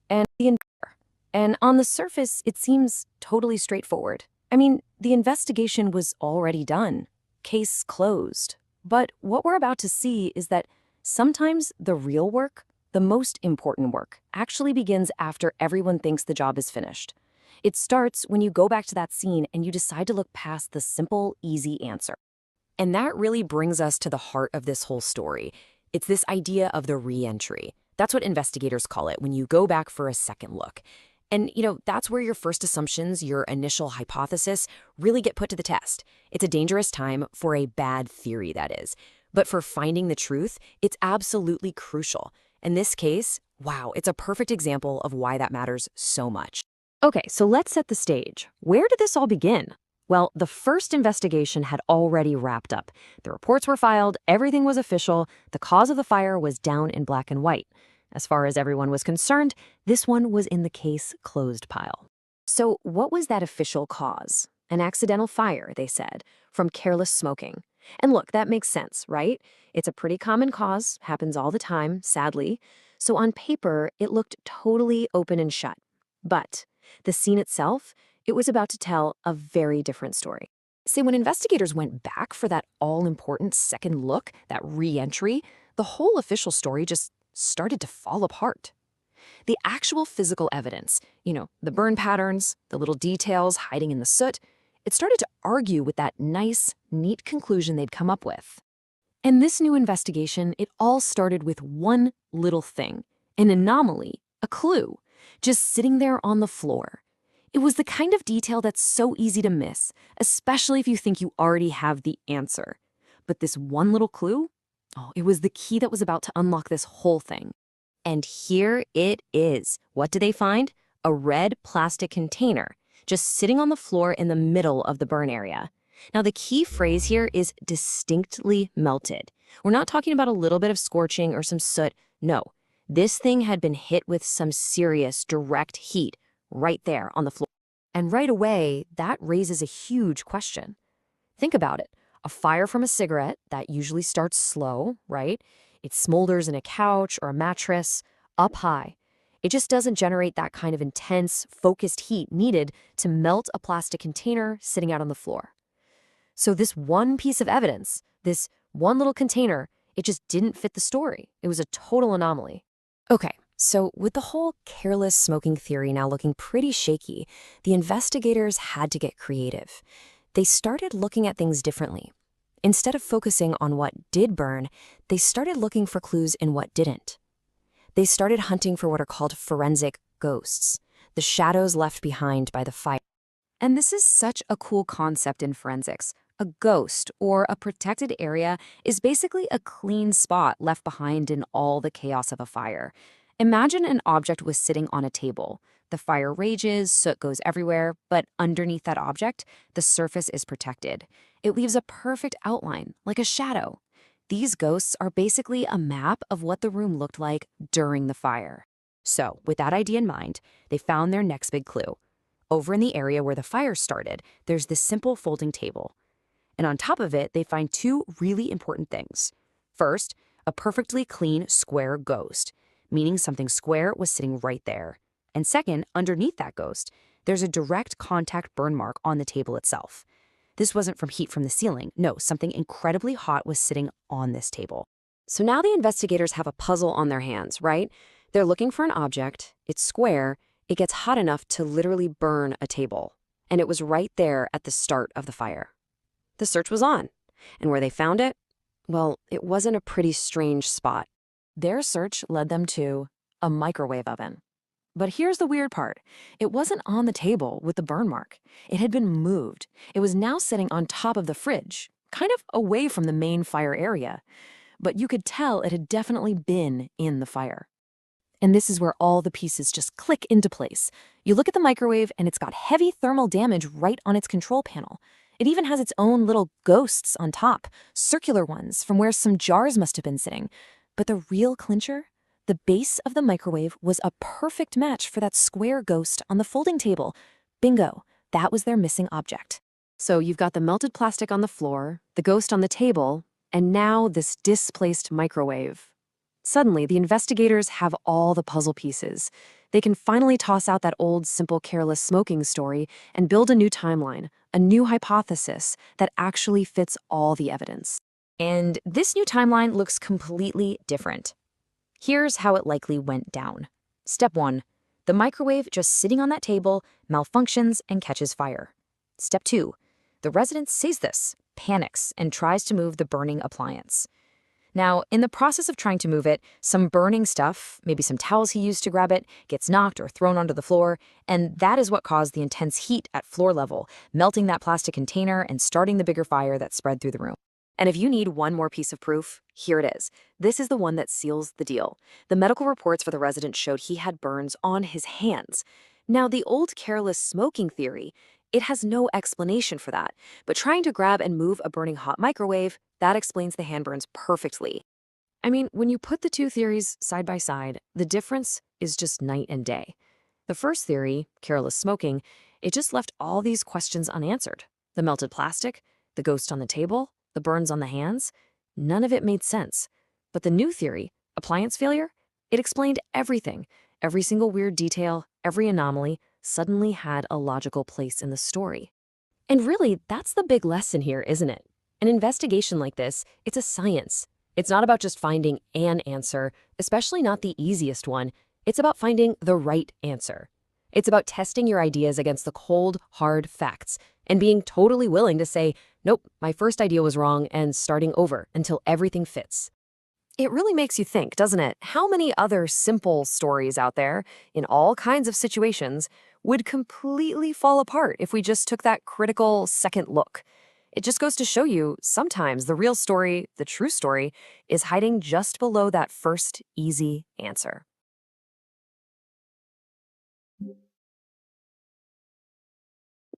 and and on the surface, it seems totally straightforward. I mean, the investigation was already done. Case closed. But what we're about to see is that sometimes the real work, the most important work, actually begins after everyone thinks the job is finished. It starts when you go back to that scene and you decide to look past the simple, easy answer. And that really brings us to the heart of this whole story. It's this idea of the re-entry. That's what investigators call it when you go back for a second look. And, that's where your first assumptions, your initial hypothesis, really get put to the test. It's a dangerous time for a bad theory, that is. But for finding the truth, it's absolutely crucial. In this case, wow, it's a perfect example of why that matters so much. Okay, so let's set the stage. Where did this all begin? Well, the first investigation had already wrapped up. The reports were filed, everything was official, the cause of the fire was down in black and white. As far as everyone was concerned, this one was in the case closed pile. So what was that official cause? An accidental fire, they said, from careless smoking. And look, that makes sense, right? It's a pretty common cause, happens all the time, sadly. So on paper, it looked totally open and shut. But the scene itself, it was about to tell a very different story. See, when investigators went back for that all-important second look, that re-entry, the whole official story just started to fall apart. The actual physical evidence, the burn patterns, the little details hiding in the soot, it started to argue with that nice, neat conclusion they'd come up with. And this new investigation, it all started with one little thing, an anomaly, a clue, just sitting there on the floor. It was the kind of detail that's so easy to miss, especially if you think you already have the answer. But this one little clue, it was the key that was about to unlock this whole thing. And here it is. What did they find? A red plastic container, just sitting on the floor in the middle of the burn area. Now, the key phrase here is distinctly melted. We're not talking about a little bit of scorching or some soot. No, this thing had been hit with some serious direct heat right there on the floor. And right away, that raises a huge question. Think about it. A fire from a cigarette, that usually starts slow, right? It smolders in a couch or a mattress, up high. It just doesn't generate that kind of intense, focused heat needed to melt a plastic container sitting out on the floor. So this one piece of evidence, this one little container, it just didn't fit the story. It was a total anomaly. Okay, so with the whole careless smoking theory now looking pretty shaky, the investigators had to get creative. They started looking at things differently. Instead of focusing on what did burn, they started looking for clues in what didn't. They started hunting for what are called forensic ghosts, the shadows left behind by the fire. And this is such a cool concept in forensics. A ghost, or a protected area, is basically a clean spot left behind in all the chaos of a fire. Imagine an object was sitting on a table. The fire rages, soot goes everywhere, but underneath that object, the surface is protected. It leaves a perfect outline, like a shadow. These ghosts are basically a map of what the room looked like during the fire. So, with that idea in mind, they found their next big clue. Over in the area where the fire started, there's this simple folding table. And on top of it, they find two really important things. First, a perfectly clean square ghost, meaning something square was sitting right there. And second, underneath that ghost, there's a direct contact burn mark on the table itself. This wasn't from heat from the ceiling. No, something incredibly hot was sitting on this table. So now the investigators have a puzzle on their hands, right? They're looking for an object, it's square, it gets hot enough to literally burn a table. And it was right there at the start of the fire. The search was on. And where they found it? Well, it wasn't a pretty strange spot. Their search led them to a microwave oven. But here's the weird part. It wasn't on the table with the burn mark. It had been moved. It was now sitting on top of the fridge, kind of away from the main fire area. But you could tell it had definitely been in the fire. And this is where all the pieces just click into place. You look at the microwave and it's got heavy thermal damage right on its control panel. It even has its own little ghosts on top, circular ones from where some jars must have been sitting. But the real clincher? The base of the microwave was a perfect match for that square ghost on the folding table. Bingo, that was their missing object. So you've got the melted plastic on the floor, the ghost on the table, and now this displaced microwave. Suddenly, the investigators have all the puzzle pieces. They can finally toss out that old, simple, careless smoking story and build a new timeline, a new hypothesis that actually fits all the evidence. And this new timeline looks completely different. Here's how it likely went down. Step 1. The microwave just sitting on that table malfunctions and catches fire. Step 2. The resident sees this, panics, and tries to move the burning appliance. Now, in the process of trying to move it, some burning stuff, maybe some towels he used to grab it, gets knocked or thrown onto the floor, and that is what caused the intense heat at floor level, melting that plastic container and starting the bigger fire that spread through the room. And if you need one more piece of proof, here it is. This is the one that seals the deal. The medical reports for the resident showed he had burns on his hands. Now, the old careless smoking theory, it has no explanation for that. But trying to grab and move a burning hot microwave, that explains the hand burns perfectly. I mean, when you put the two theories side by side, the difference is just night and day. The first theory, careless smoking, it just left all these questions unanswered. The melted plastic, the ghost on the table, the burns on the hands, none of it made sense. But the new theory, appliance failure, it explained everything. Every single weird detail, every anomaly, suddenly had a logical place in the story. And really, that's the big lesson here, isn't it? An investigation like this, it's a science. It's not about just finding an answer, especially not the easiest one. It's about finding the right answer. It's about testing your ideas against the cold, hard facts and being totally willing to say, nope, my first idea was wrong, and starting over until everything fits. It really makes you think, doesn't it? How many other simple stories out there, in all kinds of situations, would completely fall apart if we just took that critical second look? It just goes to show you, sometimes the real story, the true story, is hiding just below that first easy answer.